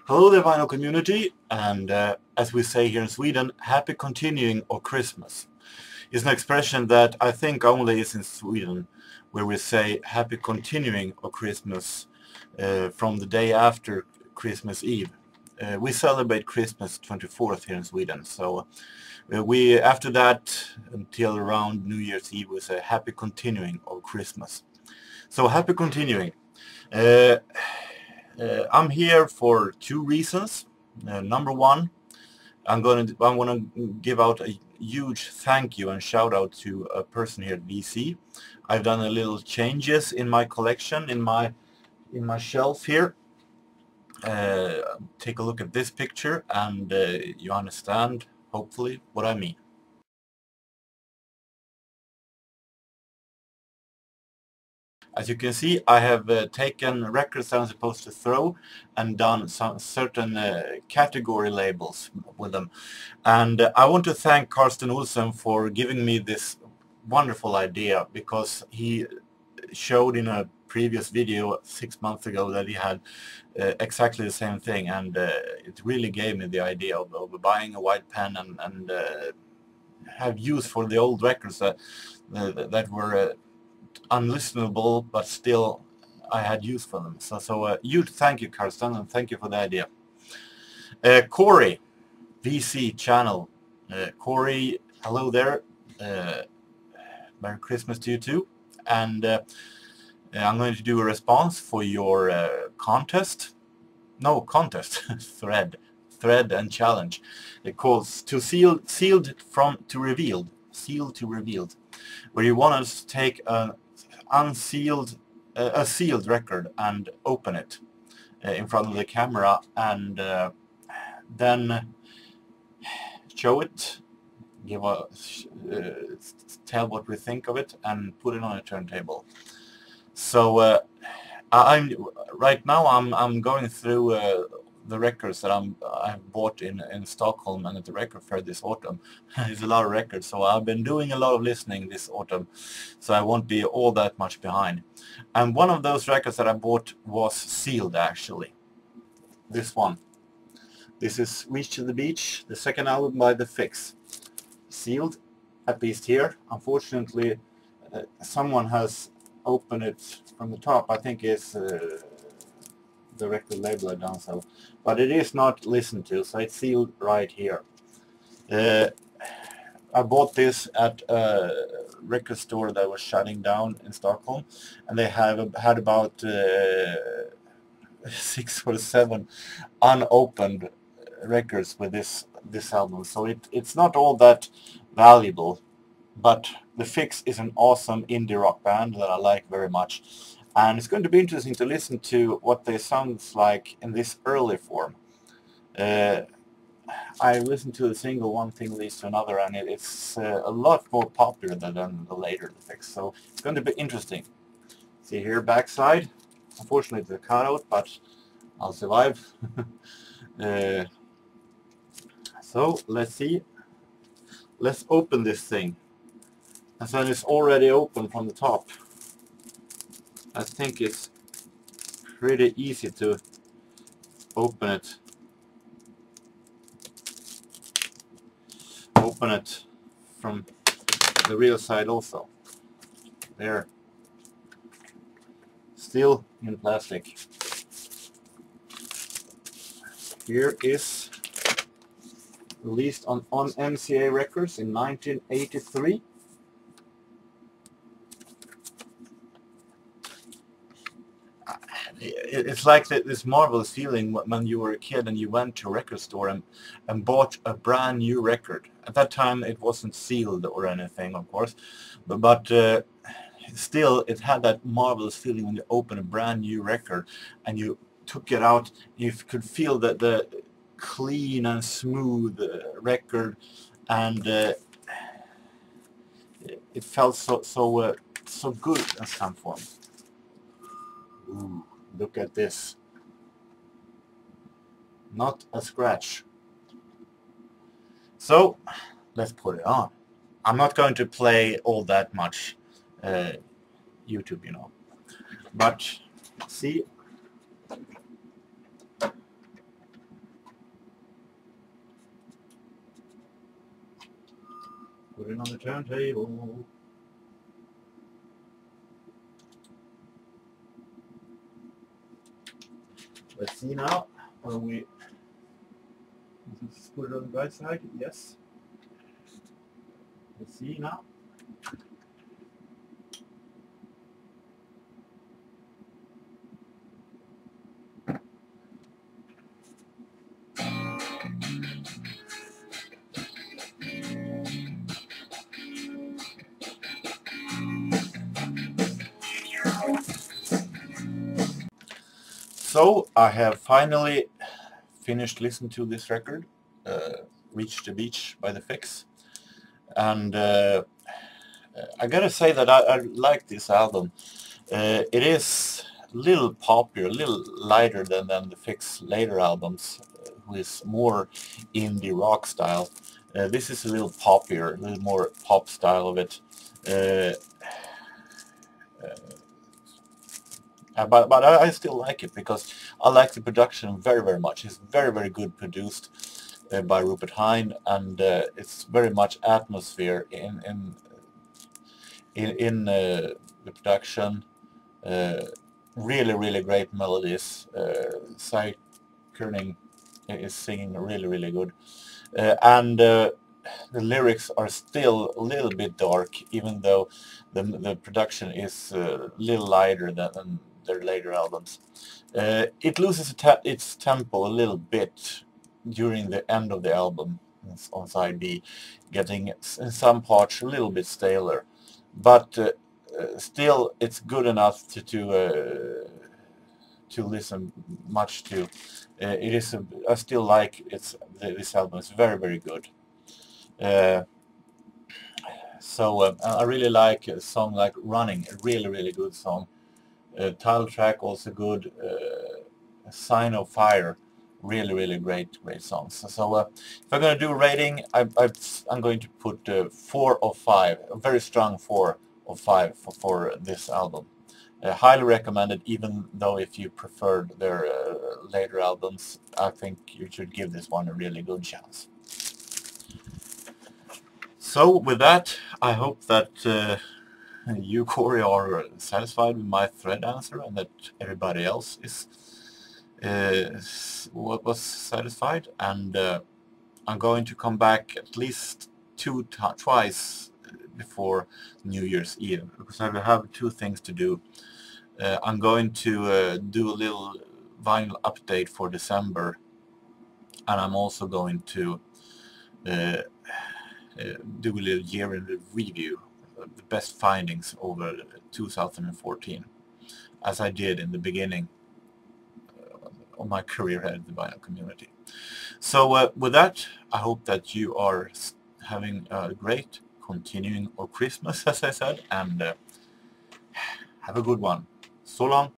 Hello there, vinyl community, and as we say here in Sweden, happy continuing of Christmas. It's an expression that I think only is in Sweden, where we say happy continuing of Christmas from the day after Christmas Eve. We celebrate Christmas 24th here in Sweden, so we after that until around New Year's Eve we say happy continuing of Christmas. So happy continuing. I'm here for two reasons. Number one, I want to give out a huge thank you and shout out to a person here at VC. I've done a little changes in my collection, in my shelf here. Take a look at this picture and you understand, hopefully, what I mean. As you can see, I have taken records that I'm supposed to throw and done some certain category labels with them. And I want to thank Karsten Olsen for giving me this wonderful idea, because he showed in a previous video 6 months ago that he had exactly the same thing, and it really gave me the idea of buying a white pen and have use for the old records that were unlistenable, but still I had use for them. So huge thank you, Karsten, and thank you for the idea. Corey, VC channel. Corey, hello there. Merry Christmas to you too. And I'm going to do a response for your thread and challenge. It calls to sealed to revealed, where you want us to take a sealed record and open it in front of the camera, and then show it, tell what we think of it, and put it on a turntable. So right now I'm going through the records that I've bought in Stockholm and at the record fair this autumn. It's a lot of records, so I've been doing a lot of listening this autumn, so I won't be all that much behind. And one of those records that I bought was sealed, actually. This one. This is Reach to the Beach, the second album by The Fix. Sealed, at least here. Unfortunately, someone has opened it from the top. I think it's the record label had done so, but it is not listened to, so it's sealed right here. I bought this at a record store that was shutting down in Stockholm, and they had about 6 or 7 unopened records with this album, so it's not all that valuable. But The Fix is an awesome indie rock band that I like very much, and it's going to be interesting to listen to what they sound like in this early form. I listened to the single One Thing Leads to Another, and it's a lot more popular than the later The Fix, so it's going to be interesting. See here, backside. Unfortunately it's a cutout, but I'll survive. So let's see. Let's open this thing. And then it's already open from the top. I think it's pretty easy to open it. Open it from the real side also. There. Still in plastic. Here is released on MCA Records in 1983. It's like this marvelous feeling when you were a kid and you went to a record store and bought a brand new record. At that time it wasn't sealed or anything, of course, but still it had that marvelous feeling when you open a brand new record and you took it out. You could feel that the clean and smooth record, and it felt so good in some form. Ooh. Look at this. Not a scratch. So let's put it on. I'm not going to play all that much YouTube, you know. But see, Put it on the turntable. Let's see now. Are we? Let's put it on the right side. Yes. Let's see now. So I have finally finished listening to this record, Reach the Beach by the Fix, and I gotta say that I like this album. It is a little poppier, a little lighter than the Fix later albums, who is more indie rock style. This is a little poppier, a little more pop style of it. But I still like it because I like the production very, very much. It's very, very good produced by Rupert Hine, and it's very much atmosphere in the production. Really, really great melodies. Cy Kerning is singing really, really good, and the lyrics are still a little bit dark, even though the production is a little lighter than their later albums. It loses its tempo a little bit during the end of the album on side B, getting in some parts a little bit staler, but still it's good enough to listen much to. It is I still like this album. It's very, very good. So I really like a song like Running, a really, really good song. Title track also good. Sign of Fire, really, really great songs. So if I'm going to do a rating, I'm going to put 4 of 5, a very strong 4 of 5 for this album. Highly recommended, even though if you preferred their later albums, I think you should give this one a really good chance. So with that, I hope that you, Corey, are satisfied with my thread answer, and that everybody else was satisfied. And I'm going to come back at least twice before New Year's Eve, because I have 2 things to do. I'm going to do a little vinyl update for December, and I'm also going to do a little year-end review of the best findings over 2014, as I did in the beginning of my career at the vinyl community. So with that, I hope that you are having a great continuing of Christmas, as I said, and have a good one. So long.